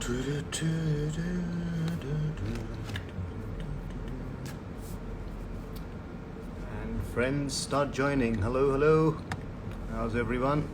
And friends start joining. Hello, hello. How's everyone?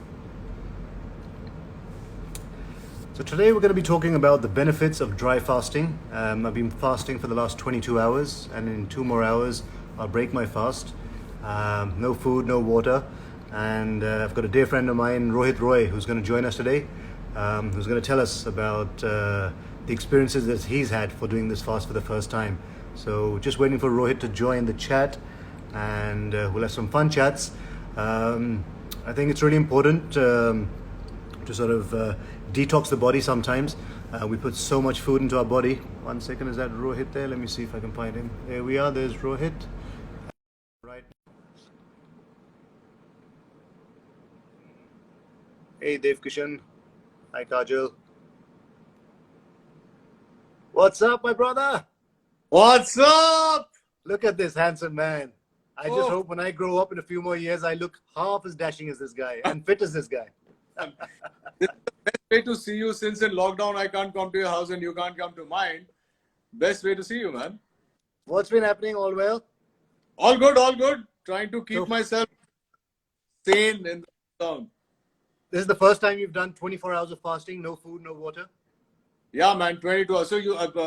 So today we're going to be talking about the benefits of dry fasting. I've been fasting for the last 22 hours, and in 2 more hours I'll break my fast. No food, no water. And I've got a dear friend of mine, Rohit Roy, who's going to join us today, who's going to tell us about the experiences that he's had for doing this fast for the first time. So just waiting for Rohit to join the chat, and we'll have some fun chats. I think it's really important to sort of detox the body sometimes. We put so much food into our body. 1 second, is that Rohit there? Let me see if I can find him. There we are, there's Rohit. Right. Hey Dev Kishan. Hi Kajal. What's up, my brother? What's up? Look at this handsome man. I just hope when I grow up in a few more years, I look half as dashing as this guy and fit as this guy. This is the best way to see you, since in lockdown I can't come to your house and you can't come to mine. Best way to see you, man. What's been happening? All well? All good, all good. Trying to keep myself sane in the lockdown. This is the first time you've done 24 hours of fasting, no food, no water? Yeah, man, 22 hours. So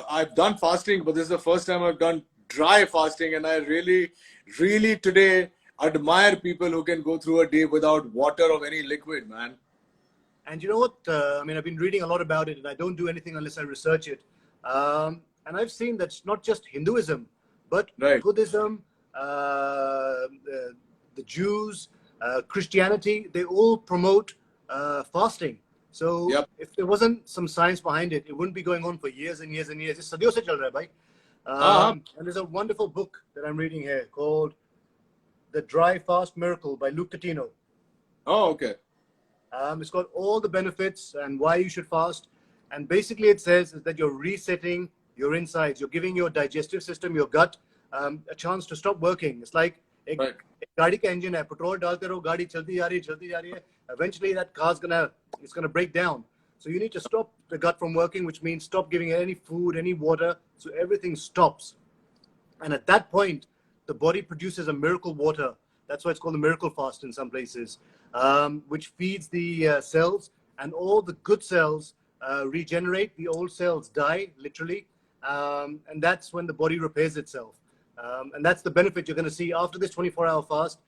I've done fasting, but this is the first time I've done dry fasting, and I really today admire people who can go through a day without water or any liquid, man. And you know what? I mean, I've been reading a lot about it, and I don't do anything unless I research it. And I've seen that it's not just Hinduism, but Buddhism, the Jews, Christianity, they all promote fasting. So if there wasn't some science behind it, it wouldn't be going on for years and years and years. It's sadiyon se chal raha hai, bhai. And there's a wonderful book that I'm reading here called The Dry Fast Miracle by Luke Catino. Oh, okay. It's got all the benefits and why you should fast. And basically it says is that you're resetting your insides. You're giving your digestive system, your gut, a chance to stop working. It's like a गाड़ी का engine है, petrol डालते रहो, गाड़ी चलती जा रही है. Eventually that car's gonna break down. So you need to stop the gut from working, which means stop giving it any food, any water. So everything stops. And at that point, the body produces a miracle water. That's why it's called the miracle fast in some places, which feeds the cells, and all the good cells regenerate. The old cells die, literally. And that's when the body repairs itself. And that's the benefit you're going to see after this 24-hour fast.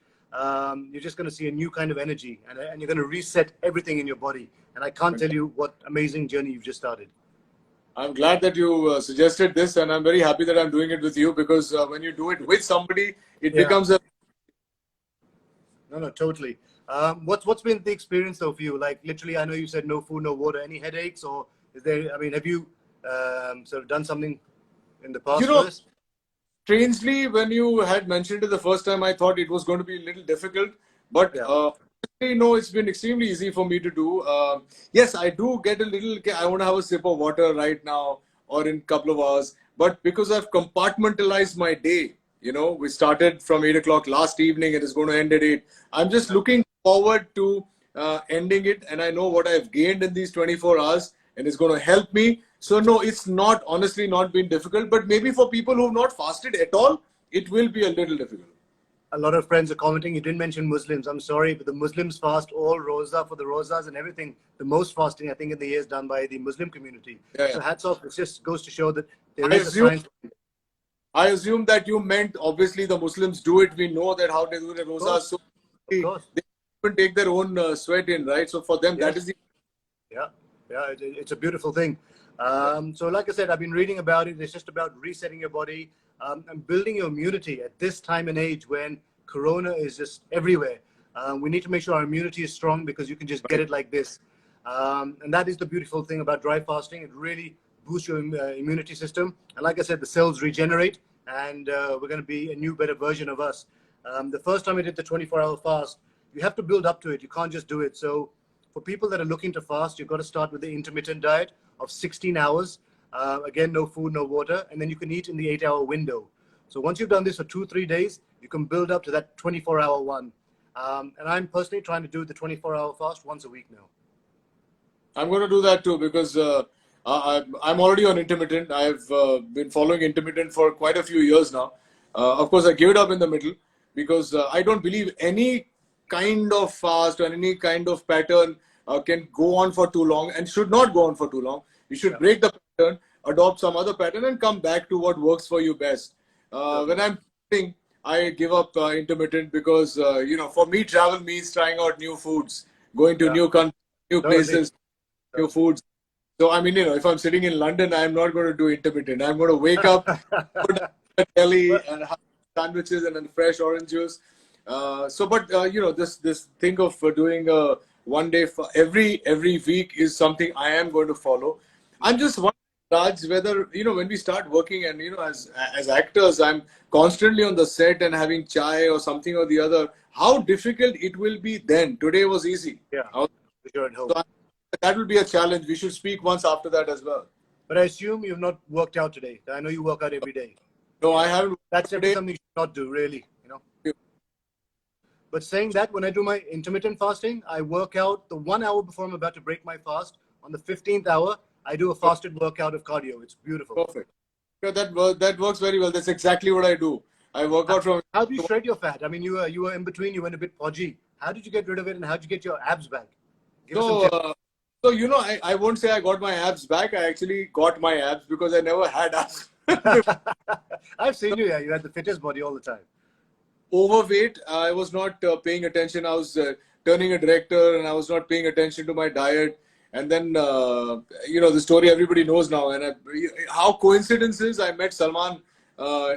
You're just going to see a new kind of energy, and you're going to reset everything in your body. And I can't tell you what amazing journey you've just started. I'm glad that you suggested this, and I'm very happy that I'm doing it with you, because when you do it with somebody, it becomes a... No, totally. What's been the experience though for you? Like literally, I know you said no food, no water. Any headaches, or is there? I mean, have you sort of done something in the past? You know, strangely, when you had mentioned it the first time, I thought it was going to be a little difficult, but no, it's been extremely easy for me to do. Yes, I do get a little, I want to have a sip of water right now or in a couple of hours, but because I've compartmentalized my day, you know, we started from 8 o'clock last evening, it is going to end at 8. I'm just looking forward to ending it, and I know what I've gained in these 24 hours, and it's going to help me. So no, it's not, honestly, not been difficult, but maybe for people who've not fasted at all, it will be a little difficult. A lot of friends are commenting, you didn't mention Muslims. I'm sorry, but the Muslims fast all roza for the rozas and everything. The most fasting, I think, in the year is done by the Muslim community. So hats off. It just goes to show that there is a science. I assume that you meant, obviously, the Muslims do it. We know that how they do the roza. So they even take their own sweat in, right? So for them, that is the... Yeah, it's a beautiful thing. So like I said, I've been reading about it. It's just about resetting your body and building your immunity at this time and age when corona is just everywhere. We need to make sure our immunity is strong, because you can just get it like this. And that is the beautiful thing about dry fasting. It really boosts your immunity system. And like I said, the cells regenerate, and we're going to be a new, better version of us. The first time I did the 24-hour fast, you have to build up to it. You can't just do it. So for people that are looking to fast, you've got to start with the intermittent diet of 16 hours. Again, no food, no water. And then you can eat in the 8-hour window. So once you've done this for 2-3 days, you can build up to that 24-hour one. And I'm personally trying to do the 24-hour fast once a week now. I'm going to do that too, because I'm already on intermittent. I've been following intermittent for quite a few years now. Of course, I gave it up in the middle because I don't believe any kind of fast or any kind of pattern can go on for too long and should not go on for too long. You should break the pattern, adopt some other pattern, and come back to what works for you best. When I'm eating, I give up intermittent because for me, travel means trying out new foods, going to new countries, new places, new foods. So, I mean, if I'm sitting in London, I'm not going to do intermittent. I'm going to wake up, put a deli and have sandwiches and then fresh orange juice. This thing of doing one day for every week is something I am going to follow. I'm just wondering, Raj, whether, when we start working and, as actors, I'm constantly on the set and having chai or something or the other, how difficult it will be then. Today was easy. Yeah, you're at home. So that will be a challenge. We should speak once after that as well. But I assume you've not worked out today. I know you work out every day. No, I haven't. That's something you should not do, really. But saying that, when I do my intermittent fasting, I work out the 1 hour before I'm about to break my fast. On the 15th hour, I do a fasted workout of cardio. It's beautiful. Perfect. Yeah, that works very well. That's exactly what I do. I work out from. How do you shred your fat? I mean, you were in between. You went a bit podgy. How did you get rid of it, and how did you get your abs back? I won't say I got my abs back. I actually got my abs because I never had abs. I've seen you. Yeah, you had the fittest body all the time. Overweight. I was not paying attention. I was turning a director, and I was not paying attention to my diet. And then the story everybody knows now. And how coincidences, I met Salman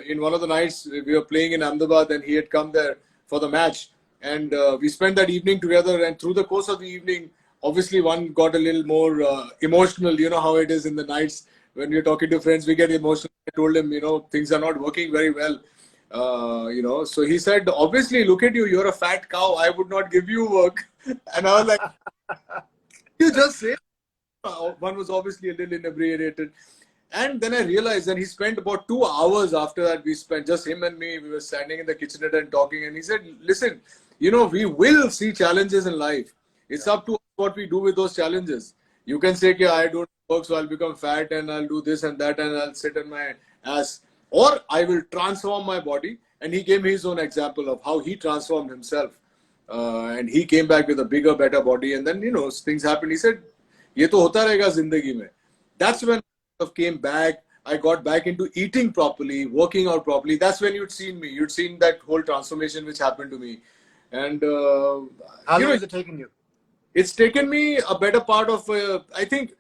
in one of the nights we were playing in Ahmedabad, and he had come there for the match. And we spent that evening together. And through the course of the evening, obviously one got a little more emotional. You know how it is in the nights when you're talking to friends, we get emotional. I told him, things are not working very well. So he said, obviously, look at you, you're a fat cow. I would not give you work. And I was like, you just say. One was obviously a little inebriated. And then I realized, and he spent about 2 hours after that. We spent, just him and me, we were standing in the kitchenette and talking. And he said, listen, we will see challenges in life. It's up to us what we do with those challenges. You can say, I don't work, so I'll become fat and I'll do this and that and I'll sit on my ass. Or I will transform my body. And he gave me his own example of how he transformed himself. And he came back with a bigger, better body. And then, things happened. He said, ye to hota rahega zindagi mein. That's when I came back. I got back into eating properly, working out properly. That's when you'd seen me. You'd seen that whole transformation which happened to me. And how long has it taken you? It's taken me a better part of, I think,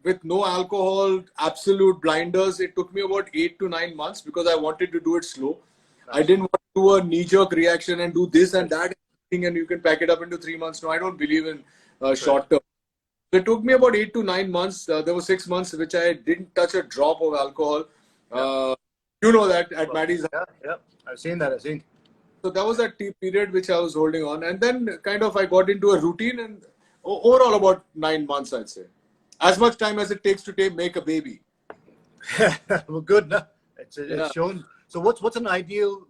with no alcohol, absolute blinders, it took me about 8 to 9 months because I wanted to do it slow. Nice. I didn't want to do a knee-jerk reaction and do this and that and you can pack it up into 3 months. No, I don't believe in short term. So it took me about 8 to 9 months. There were 6 months which I didn't touch a drop of alcohol. You know that at Maddie's. Yeah, I've seen that. So that was that period which I was holding on. And then kind of I got into a routine and overall about 9 months, I'd say. As much time as it takes to make a baby. Well, good. No? It's shown. So what's an ideal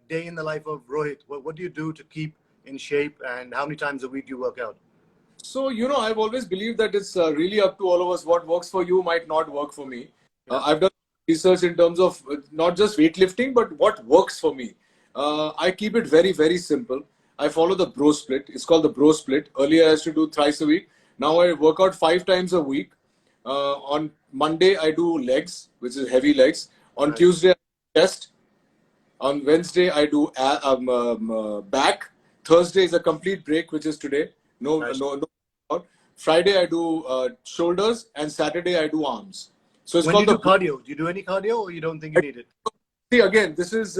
day in the life of Rohit? What do you do to keep in shape, and how many times a week do you work out? So, I've always believed that it's really up to all of us. What works for you might not work for me. I've done research in terms of not just weightlifting, but what works for me. I keep it very, very simple. I follow the bro split. It's called the bro split. Earlier I used to do thrice a week. Now I work out 5 times a week. On Monday, I do legs, which is heavy legs. On Tuesday, I do chest. On Wednesday, I do back. Thursday is a complete break, which is today. No. Friday, I do shoulders. And Saturday, I do arms. So it's called the cardio. Do you do any cardio, or you don't think you need it? See, again, this is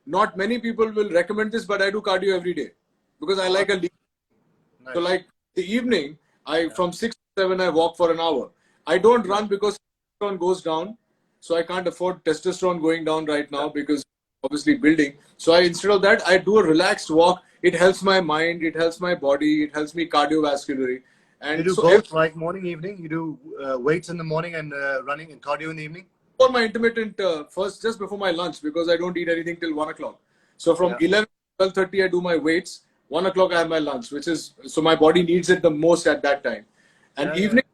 not many people will recommend this, but I do cardio every day because I like a lean. Nice. So like the evening, from 6 to 7, I walk for an hour. I don't run because testosterone goes down. So I can't afford testosterone going down right now because obviously building. So instead of that, I do a relaxed walk. It helps my mind. It helps my body. It helps me cardiovascularly. And you do both, like morning, evening? You do weights in the morning and running and cardio in the evening? For my intermittent, first, just before my lunch, because I don't eat anything till 1 o'clock. So from 11 to 12:30, I do my weights. 1 o'clock, I have my lunch, so my body needs it the most at that time. And evening,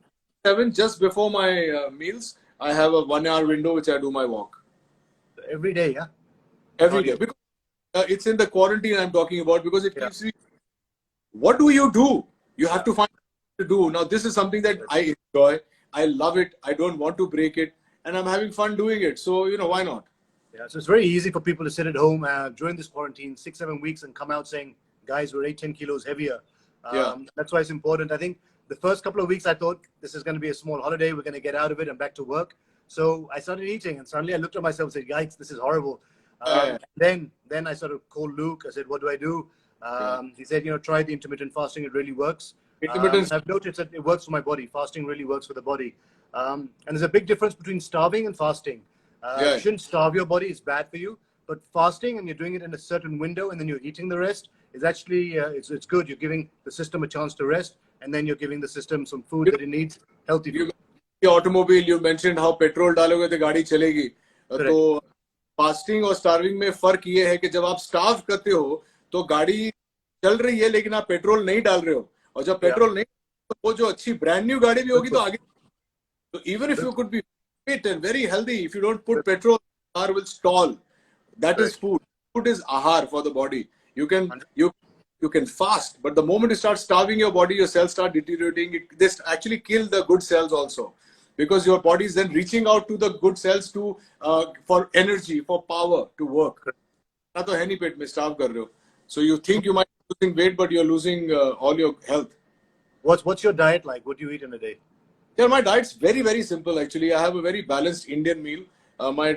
7 just before my meals, I have a 1 hour window which I do my walk. Every day, yeah? Every day. Because it's in the quarantine I'm talking about, because it Yeah. keeps me. What do? You have to find what to do. Now, this is something that I enjoy. I love it. I don't want to break it. And I'm having fun doing it. So, why not? Yeah, so it's very easy for people to sit at home during this quarantine, 6-7 weeks, and come out saying, guys, we're 8-10 kilos heavier. Yeah. That's why it's important. I think the first couple of weeks I thought this is going to be a small holiday. We're going to get out of it and back to work. So I started eating, and suddenly I looked at myself and said, yikes, this is horrible. Then I sort of called Luke. I said, what do I do? He said, try the intermittent fasting. It really works. I've noticed that it works for my body. Fasting really works for the body. And there's a big difference between starving and fasting. You shouldn't starve your body. It's bad for you. But fasting, and you're doing it in a certain window, and then you're eating the rest, is actually, it's good. You're giving the system a chance to rest, and then you're giving the system some food that it needs, healthy food. The automobile, you mentioned how petrol डालोगे तो गाड़ी चलेगी. तो fasting और starving में फर्क ये है कि जब आप starve करते हो तो गाड़ी चल रही है लेकिन आप पेट्रोल नहीं डाल रहे हो, और जब पेट्रोल नहीं तो वो जो अच्छी brand new गाड़ी भी होगी तो आगे. So even if you could be fit and very healthy, if you don't put petrol, the car will stall. That is food. Food is ahar for the body. You can fast, but the moment you start starving your body, your cells start deteriorating. This actually kill the good cells also, because your body is then reaching out to the good cells to for energy, for power to work. ना तो है नहीं पेट में starve कर रहे हो. So you think you might be losing weight, but you're losing all your health. What's your diet like? What do you eat in a day? Yeah, my diet's very, very simple actually. I have a very balanced Indian meal. My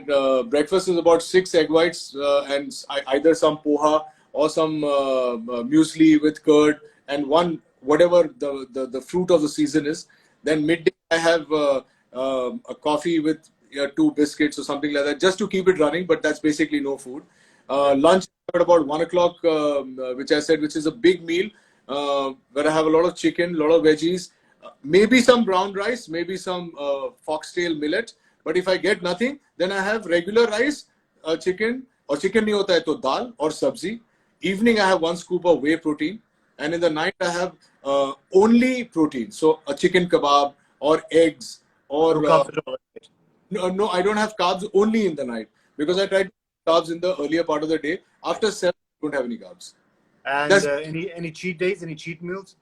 breakfast is about 6 egg whites and either some poha or some muesli with curd and one whatever the fruit of the season is. Then midday I have a coffee with 2 biscuits or something like that, just to keep it running. But that's basically no food. Lunch at about 1 o'clock, which I said, which is a big meal where I have a lot of chicken, a lot of veggies, maybe some brown rice, maybe some foxtail millet. But if I get nothing, then I have regular rice, chicken, or chicken nahi hota hai to dal or sabzi. Evening I have 1 scoop of whey protein, and in the night I have only protein. So a chicken kebab or eggs or no, I don't have carbs only in the night, because I tried carbs in the earlier part of the day. After 7, I don't have any carbs. And any cheat days, any cheat meals?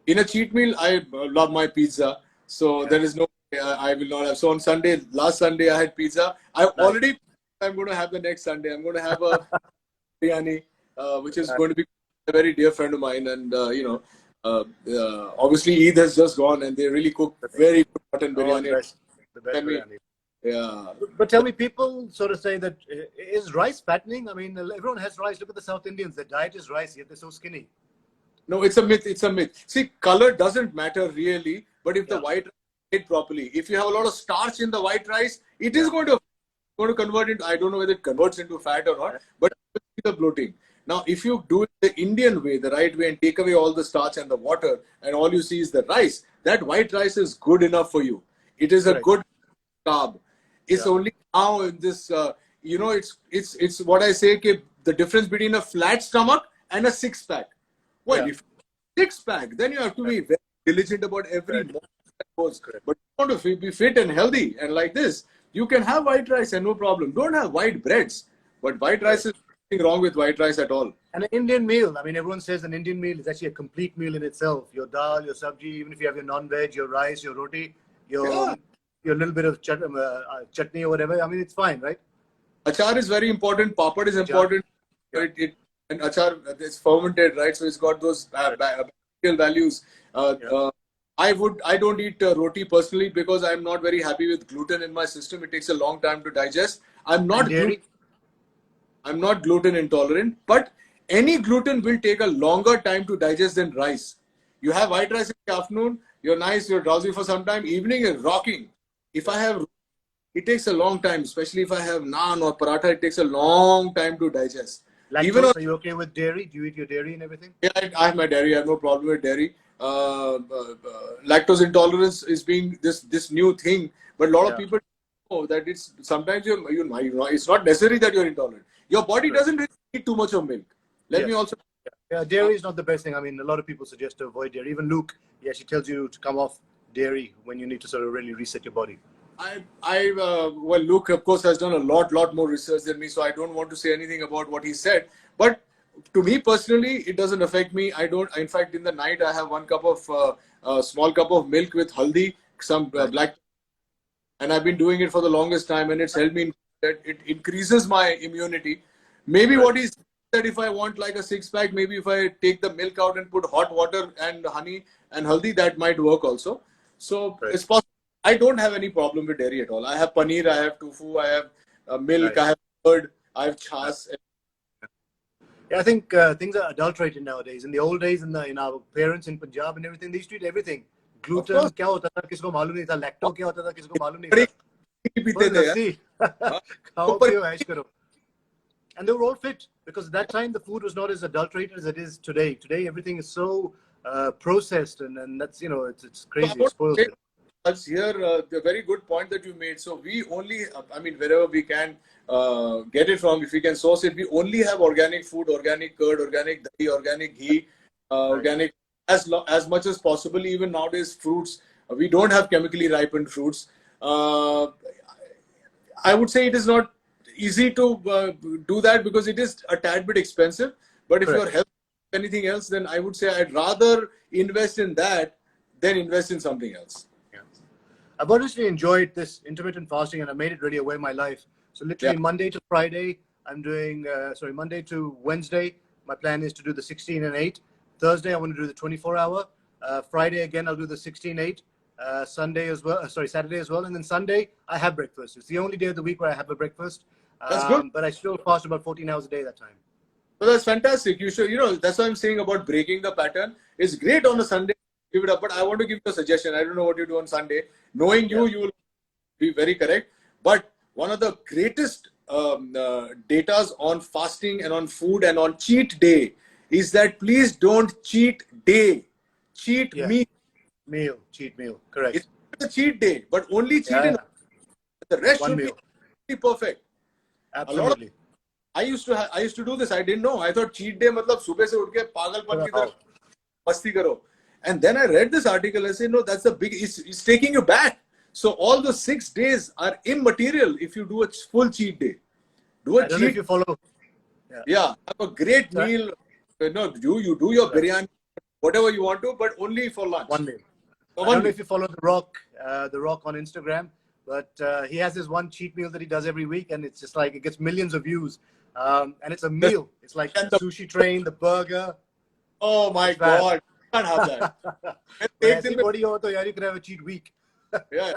In a cheat meal, I love my pizza. So there is no, I will not have. So on Sunday, last Sunday, I had pizza. I'm going to have the next Sunday. I'm going to have a biryani, which is going to be a very dear friend of mine. And, obviously Eid has just gone and they really cook very good mutton biryani. The best biryani. Yeah. But tell me, people sort of say that, is rice fattening? I mean, everyone has rice. Look at the South Indians. Their diet is rice, yet they're so skinny. No, it's a myth. It's a myth. See, color doesn't matter really, but if the white rice is made properly, if you have a lot of starch in the white rice, it is going to convert into, I don't know whether it converts into fat or not, but the bloating. Now, if you do it the Indian way, the right way, and take away all the starch and the water, and all you see is the rice, that white rice is good enough for you. It is a good carb. It's only now in this, it's what I say, the difference between a flat stomach and a 6-pack. Well, if 6-pack, then you have to be very diligent about every moment that goes. But if you want to be fit and healthy and like this, you can have white rice and no problem. Don't have white breads. But white rice is nothing wrong with white rice at all. And an Indian meal, I mean, everyone says an Indian meal is actually a complete meal in itself. Your dal, your sabji, even if you have your non-veg, your rice, your roti, your little bit of chutney or whatever. I mean, it's fine, right? Achar is very important. Papad is important. And achar is fermented, right? So it's got those bacterial values. I don't eat roti personally because I'm not very happy with gluten in my system. It takes a long time to digest. I'm not gluten intolerant, but any gluten will take a longer time to digest than rice. You have white rice in the afternoon, you're nice, you're drowsy for some time. Evening is rocking. If I have, it takes a long time, especially if I have naan or paratha, it takes a long time to digest. Lactose, are you okay with dairy? Do you eat your dairy and everything? Yeah, I have my dairy. I have no problem with dairy. Lactose intolerance is being this new thing, but a lot of people know that it's sometimes it's not necessary that you're intolerant. Your body doesn't really need too much of milk. Let me also. Yeah, dairy is not the best thing. I mean, a lot of people suggest to avoid dairy. Even Luke, she tells you to come off dairy when you need to sort of really reset your body? Well, Luke, of course, has done a lot more research than me, so I don't want to say anything about what he said. But to me personally, it doesn't affect me. I don't. In fact, in the night, I have one cup of small cup of milk with haldi, some black, and I've been doing it for the longest time, and it's helped me. That it increases my immunity. Maybe what he said, that if I want like a six pack, maybe if I take the milk out and put hot water and honey and haldi, that might work also. So it's possible. I don't have any problem with dairy at all. I have paneer, I have tofu, I have milk, I have curd, I have chas. Yeah, I think things are adulterated nowadays. In the old days, in our parents in Punjab and everything, they used to eat everything. Gluten, क्या होता था किसको मालूम नहीं था. Lacto क्या होता था किसको मालूम नहीं था. खाओ पियो ऐश करो. And they were all fit because at that time the food was not as adulterated as it is today. Today everything is so processed and that's it's crazy. It spoils it. Here, the very good point that you made. So we only, I mean, wherever we can get it from, if we can source it, we only have organic food, organic curd, organic dahi, organic ghee, organic as much as possible. Even nowadays, fruits, we don't have chemically ripened fruits. I would say it is not easy to do that because it is a tad bit expensive. But if you're helping anything else, then I would say I'd rather invest in that than invest in something else. I've honestly enjoyed this intermittent fasting and I made it really a way of my life. So literally Monday to Friday, I'm doing, Monday to Wednesday, my plan is to do the 16 and 8. Thursday, I want to do the 24-hour. Friday, again, I'll do the 16-8. Sunday as well, Saturday as well. And then Sunday, I have breakfast. It's the only day of the week where I have a breakfast. That's good. But I still fast about 14 hours a day that time. Well, that's fantastic. You should, that's what I'm saying about breaking the pattern. It's great on a Sunday. Give it up, but I want to give you a suggestion. I don't know what you do on Sunday. Knowing you will be very correct. But one of the greatest datas on fasting and on food and on cheat day is that please don't cheat day. Cheat meal. Cheat meal. Correct. It's a cheat day, but only cheat in the rest should be perfect. Absolutely. I used to do this. I didn't know. I thought cheat day matlab subah se utke pagalpan ki tarah masti karo. And then I read this article. I said, no, that's it's taking you back. So all the 6 days are immaterial if you do a full cheat day. Do a I don't know if you follow. Yeah, have a great meal. You do your biryani, whatever you want to, but only for lunch. One meal. I don't know if you follow The Rock on Instagram, but he has this one cheat meal that he does every week, and it's just like, it gets millions of views. And it's a meal. It's like the sushi train, the burger. Oh my God. Can't have that. You can have a cheat week. Yeah.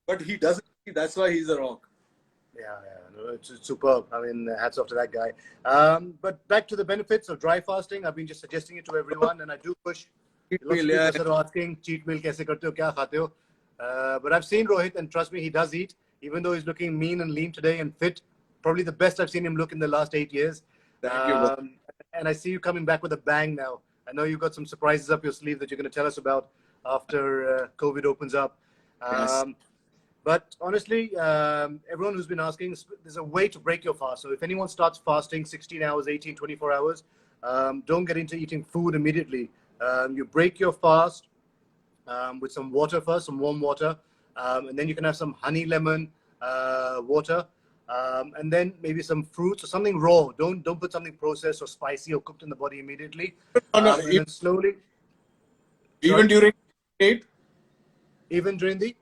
But he doesn't. That's why he's a rock. No, it's superb. I mean, hats off to that guy. But back to the benefits of dry fasting. I've been just suggesting it to everyone, and I do push. Lots of people are asking, cheat meal kaise karte ho, kya khate ho? But I've seen Rohit, and trust me, he does eat. Even though he's looking mean and lean today and fit, probably the best I've seen him look in the last 8 years. Thank you. And I see you coming back with a bang now. I know you've got some surprises up your sleeve that you're going to tell us about after COVID opens up. Yes. But honestly, everyone who's been asking, there's a way to break your fast. So if anyone starts fasting 16 hours, 18, 24 hours, don't get into eating food immediately. You break your fast with some water first, some warm water. And then you can have some honey lemon water. And then maybe some fruits or something raw. Don't put something processed or spicy or cooked in the body immediately. And then slowly. Even during 8? Even during the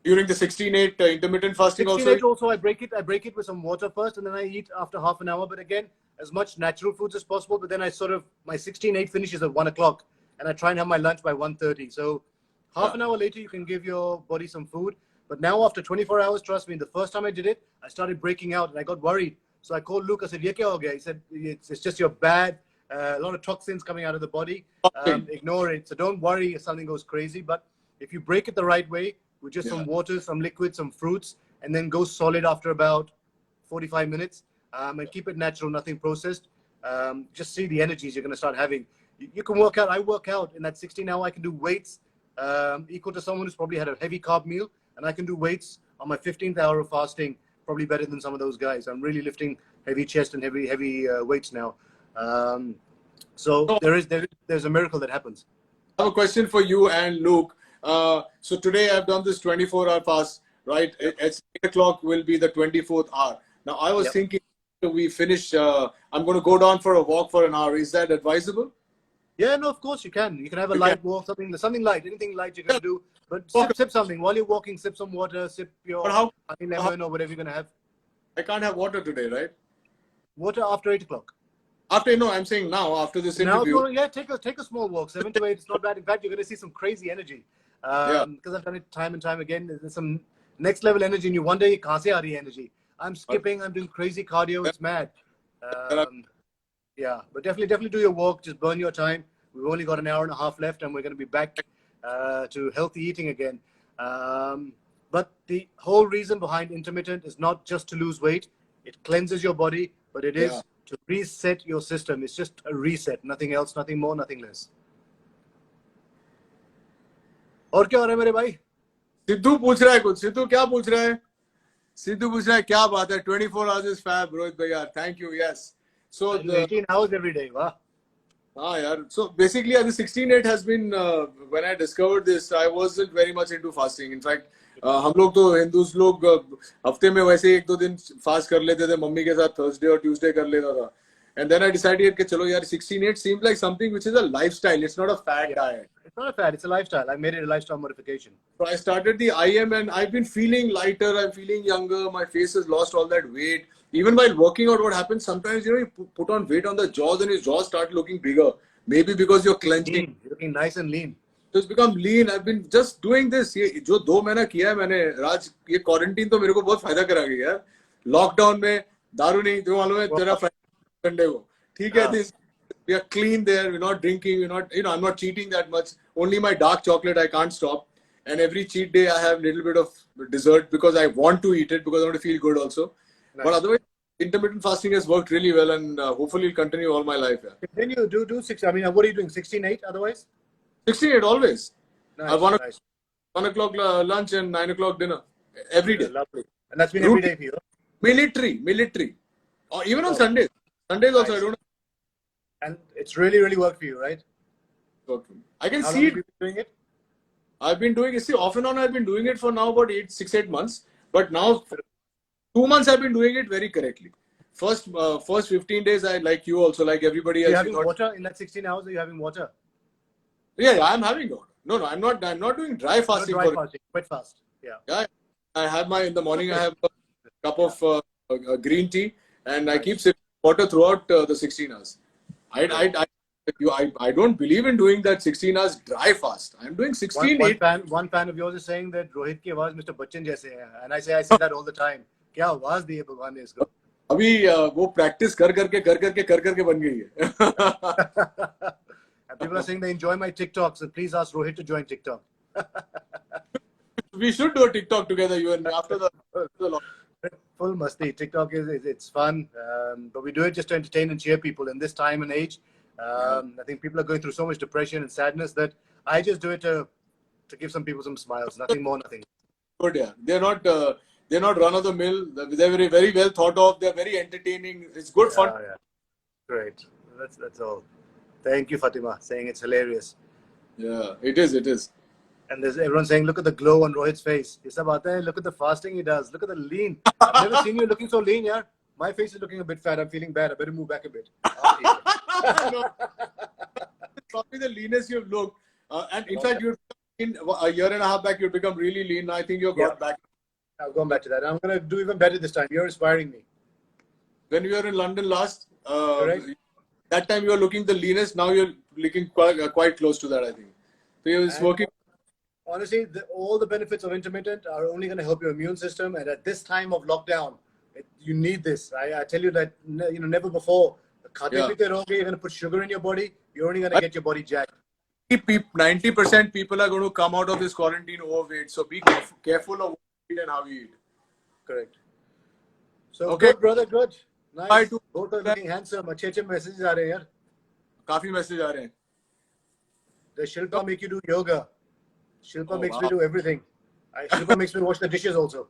16-8 intermittent fasting 16-8 also I break it with some water first, and then I eat after half an hour. But again, as much natural foods as possible. But then I my 16-8 finishes at 1 o'clock, and I try and have my lunch by 1:30. So half an hour later, you can give your body some food. But now after 24 hours, trust me, the first time I did it, I started breaking out and I got worried. So I called Luke. I said, "Ye kya ho gaya?" He said, "It's just your bad, a lot of toxins coming out of the body. Ignore it. So don't worry if something goes crazy. But if you break it the right way, with just some water, some liquid, some fruits, and then go solid after about 45 minutes, and keep it natural, nothing processed. Just see the energies you're going to start having. You can work out. I work out in that 16 hour. I can do weights equal to someone who's probably had a heavy carb meal, and I can do weights on my 15th hour of fasting probably better than some of those guys. I'm really lifting heavy chest and heavy weights now. So there's a miracle that happens. I have a question for you and Luke. So today I've done this 24-hour fast, right? It's 8 o'clock will be the 24th hour. Now I was thinking we finish, I'm going to go down for a walk for an hour. Is that advisable? Yeah, no, of course you can. You can have a light walk, something light, anything light you can do. But sip something while you're walking. Sip some water. Sip your honey lemon or whatever you're gonna have. I can't have water today, right? Water after 8 o'clock. After, no, I'm saying now after this interview. Now, yeah, take a small walk. 7 to 8. It's not bad. In fact, you're gonna see some crazy energy. Because I've done it time and time again. There's some next level energy, and you wonder, kahan se aa rahi hai energy? I'm skipping. I'm doing crazy cardio. It's mad. Yeah, but definitely do your walk. Just burn your time. We've only got an hour and a half left, and we're going to be back to healthy eating again. But the whole reason behind intermittent is not just to lose weight. It cleanses your body, but it is to reset your system. It's just a reset. Nothing else, nothing more, nothing less. और क्या हो रहा है मेरे भाई? सिद्धू पूछ रहा है कुछ. सिद्धू क्या पूछ रहा है? सिद्धू पूछ रहा है क्या बात है? 24 hours is fab, Rohit bhaiya. Thank you. Yes. So 18 hours every day. Wow. Yeah. So basically, the 16/8 has been when I discovered this, I wasn't very much into fasting. In fact, हम लोग तो Hindus लोग हफ्ते में वैसे 1-2 दिन fast कर लेते थे. मम्मी के साथ थर्सडे और ट्यूसडे कर लेता था. And then I decided कि चलो यार 16/8 seems like something which is a lifestyle. It's not a fad diet. It's not a fad. It's a lifestyle. I made it a lifestyle modification. So I started the IM and I've been feeling lighter. I'm feeling younger. My face has lost all that weight. Even while working out, what happens sometimes, you put on weight on the jaws and his jaws start looking bigger. Maybe because you're clenching. You're looking nice and lean. So it's become lean. I've been just doing this. ये जो 2 महीना किया है मैंने राज, ये quarantine तो मेरे को बहुत फायदा करा गया यार. लॉकडाउन में दारू नहीं, तो मालूम है तेरा संडे को ठीक है. This we are clean there. We're not drinking. We're not, I'm not cheating that much. Only my dark chocolate I can't stop. And every cheat day I have a little bit of dessert because I want to eat it because I want to feel good also. Nice. But otherwise, intermittent fasting has worked really well and hopefully will continue all my life. Yeah. Continue, do 6. I mean, what are you doing? 16/8 otherwise? 16/8 always. Nice, I 1 o'clock lunch and 9 o'clock dinner every day. Lovely. And that's been every day for you? Military. Or even on Sundays. Sundays also I don't. And it's really worked for you, right? Okay. I can How see long it. have you been doing it? I've been doing it. See, off and on, I've been doing it for now about 6-8 months. But now, 2 months, I've been doing it very correctly. First 15 days, I like you also, like everybody else. Are you having water in that 16 hours? Are you having water? Yeah, I'm having water. No, I'm not doing dry fasting. Not dry fasting, wet fast. Yeah. I have in the morning, I have a cup of green tea and I keep sipping water throughout the 16 hours. I don't believe in doing that 16 hours dry fast. I'm doing 16/8. One fan of yours is saying that Rohit ki आवाज Mr. Bachchan jaise hai. And I say that all the time. क्या आवाज दी है भगवान ने इसको? अभी वो practice कर करके बन गई है. And people are saying they enjoy my TikToks, and please ask Rohit to join TikTok. We should do a TikTok together, you and me, after the Full masti. TikTok it's fun, but we do it just to entertain and cheer people in this time and age. I think people are going through so much depression and sadness that I just do it to give some people some smiles. Nothing more, nothing. Good, yeah. They're not run of the mill. They're very, very well thought of. They're very entertaining. It's good fun. Yeah. Great. That's all. Thank you, Fatima, saying it's hilarious. Yeah, it is. And there's everyone saying, look at the glow on Rohit's face. Look at the fasting he does. Look at the lean. I've never seen you looking so lean, yeah. My face is looking a bit fat. I'm feeling bad. I better move back a bit. No. It's probably the leanest you've looked. And in fact, a year and a half back, you've become really lean. I think you've got back. I've gone back to that. I'm going to do even better this time. You're inspiring me. When we were in London last, that time you were looking the leanest. Now you're looking quite close to that, I think. So you're working. Honestly, all the benefits of intermittent are only going to help your immune system. And at this time of lockdown, you need this. I tell you that never before. You're going to put sugar in your body. You're only going to get your body jacked. 90% people are going to come out of this quarantine overweight. So be careful of what you eat and how you eat. Correct. So good, brother. Good. Nice. Both are looking handsome. अच्छे messages आ रहे हैं यार. काफी message आ रहे हैं. Does Shilpa make you do yoga? Shilpa makes me do everything. Shilpa makes me wash the dishes also.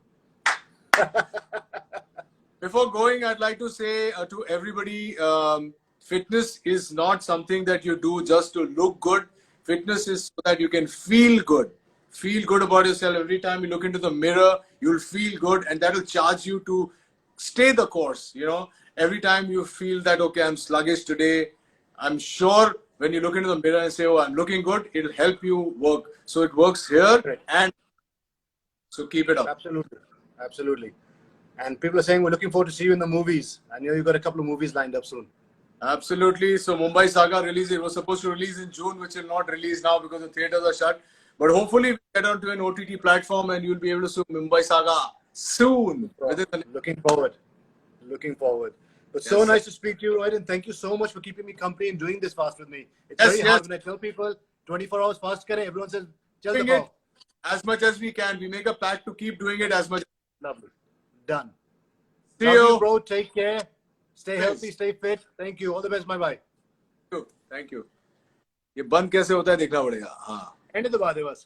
Before going, I'd like to say to everybody, fitness is not something that you do just to look good. Fitness is so that you can feel good. feel good about yourself. Every time you look into the mirror, you'll feel good, and that will charge you to stay the course. You know, every time you feel that, okay, I'm sluggish today, I'm sure when you look into the mirror and say, oh, I'm looking good, it'll help you work. So it works here, Correct. and so keep it up. Absolutely. Absolutely. And people are saying we're looking forward to see you in the movies. I know you've got a couple of movies lined up soon. Absolutely. So Mumbai Saga release, it was supposed to release in June, which will not release now because the theaters are shut. But hopefully we get onto an OTT platform and you'll be able to see Mumbai Saga soon. Looking forward. Looking forward. But Yes, so sir. nice to speak to you, Rohit, and thank you so much for keeping me company and doing this fast with me. It's Yes, very yes. hard when I tell people 24 hours fast kare, everyone says, Chal Doing dabao. it as much as we can. We make a pact to keep doing it as much. Lovely. Done. See Love you. you, bro. Take care. Stay Yes. healthy, stay fit. Thank you. All the best. Bye-bye. Thank you. ये बंद कैसे होता है देखना पड़ेगा हाँ End of the bar, bas.